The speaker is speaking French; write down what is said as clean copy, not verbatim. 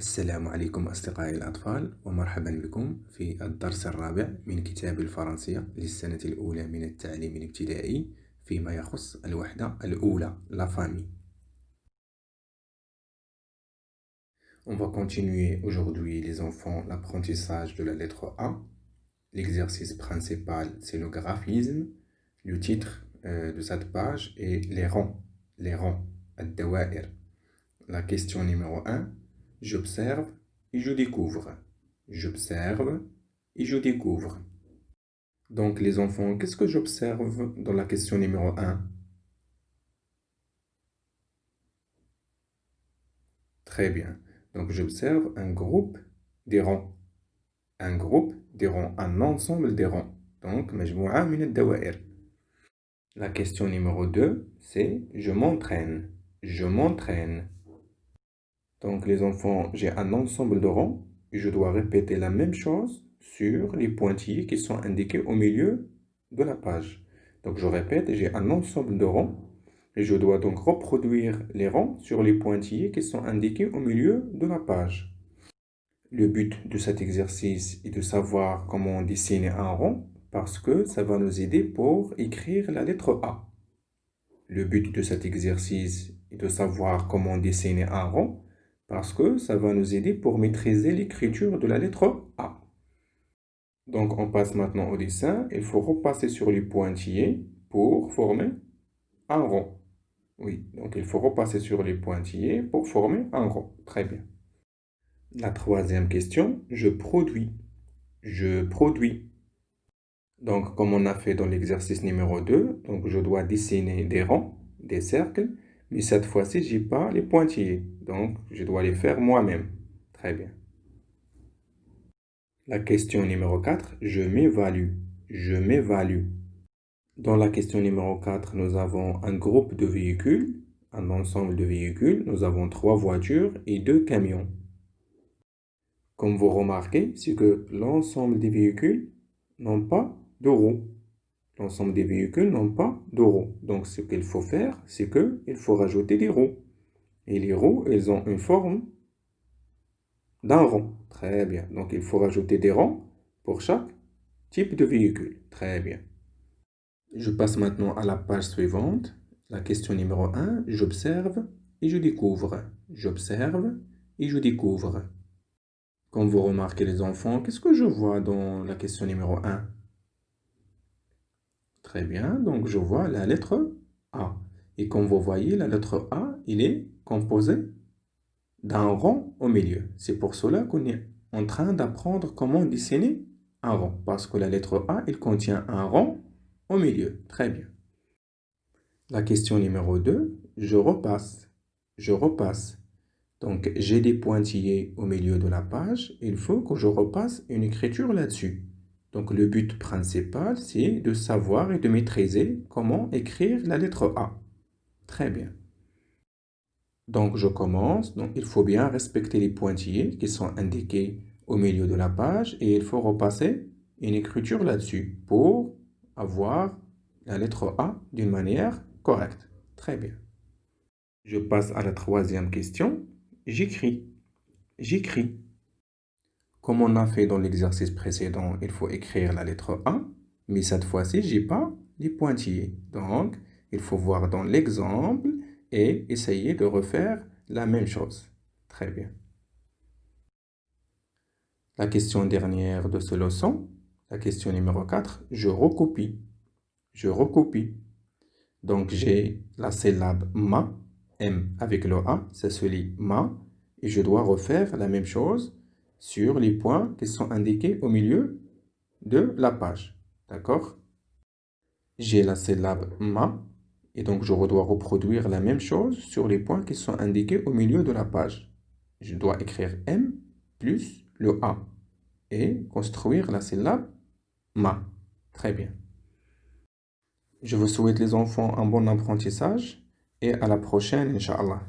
السلام عليكم أصدقائي الأطفال، ومرحبا بكم في الدرس الرابع من كتاب الفرنسية للسنة الأولى من التعليم الابتدائي فيما يخص الوحدة الأولى La famille. On va continuer aujourd'hui les enfants l'apprentissage de la lettre A. L'exercice principal c'est le graphisme. Le titre de cette page est les rangs, الدوائر. La question numéro 1. J'observe et je découvre. J'observe et je découvre. Donc les enfants, qu'est-ce que j'observe dans la question numéro 1? Très bien. Donc j'observe un groupe des rangs. Un groupe des rangs, un ensemble des rangs. Donc, مجموعة من الدوائر. La question numéro 2, c'est je m'entraîne. Je m'entraîne. Donc les enfants, j'ai un ensemble de rangs et je dois répéter la même chose sur les pointillés qui sont indiqués au milieu de la page. Donc je répète, j'ai un ensemble de rangs et je dois donc reproduire les rangs sur les pointillés qui sont indiqués au milieu de la page. Le but de cet exercice est de savoir comment dessiner un rond parce que ça va nous aider pour écrire la lettre A. Le but de cet exercice est de savoir comment dessiner un rond parce que ça va nous aider pour maîtriser l'écriture de la lettre A. Donc on passe maintenant au dessin. Il faut repasser sur les pointillés pour former un rond. Oui, donc il faut repasser sur les pointillés pour former un rond. Très bien. La troisième question, je produis. Je produis. Donc comme on a fait dans l'exercice numéro 2, donc je dois dessiner des rangs, des cercles, mais cette fois-ci, je n'ai pas les pointillés. Donc, je dois les faire moi-même. Très bien. La question numéro 4, je m'évalue. Je m'évalue. Dans la question numéro 4, nous avons un groupe de véhicules, un ensemble de véhicules. Nous avons 3 voitures et 2 camions. Comme vous remarquez, c'est que l'ensemble des véhicules n'ont pas de roues. L'ensemble des véhicules n'ont pas de roues. Donc, ce qu'il faut faire, c'est qu'il faut rajouter des roues. Et les roues, elles ont une forme d'un rond. Très bien. Donc, il faut rajouter des ronds pour chaque type de véhicule. Très bien. Je passe maintenant à la page suivante. La question numéro 1. J'observe et je découvre. J'observe et je découvre. Comme vous remarquez les enfants, qu'est-ce que je vois dans la question numéro 1? Très bien. Donc, je vois la lettre A. Et comme vous voyez, la lettre A, il est composé d'un rond au milieu. C'est pour cela qu'on est en train d'apprendre comment dessiner un rond. Parce que la lettre A, il contient un rond au milieu. Très bien. La question numéro 2, je repasse. Je repasse. Donc, j'ai des pointillés au milieu de la page. Il faut que je repasse une écriture là-dessus. Donc, le but principal, c'est de savoir et de maîtriser comment écrire la lettre A. Très bien. Donc, je commence. Donc, il faut bien respecter les pointillés qui sont indiqués au milieu de la page et il faut repasser une écriture là-dessus pour avoir la lettre A d'une manière correcte. Très bien. Je passe à la troisième question. J'écris. J'écris. Comme on a fait dans l'exercice précédent, il faut écrire la lettre A, mais cette fois-ci, je n'ai pas les pointillés. Donc, il faut voir dans l'exemple et essayer de refaire la même chose. Très bien. La question dernière de ce leçon, la question numéro 4, je recopie. Je recopie. Donc, j'ai la syllabe ma, M avec le A, ça se lit ma, et je dois refaire la même chose sur les points qui sont indiqués au milieu de la page. D'accord? J'ai la syllabe ma, et donc je dois reproduire la même chose sur les points qui sont indiqués au milieu de la page. Je dois écrire M plus le A et construire la syllabe ma. Très bien. Je vous souhaite les enfants un bon apprentissage et à la prochaine, Inch'Allah.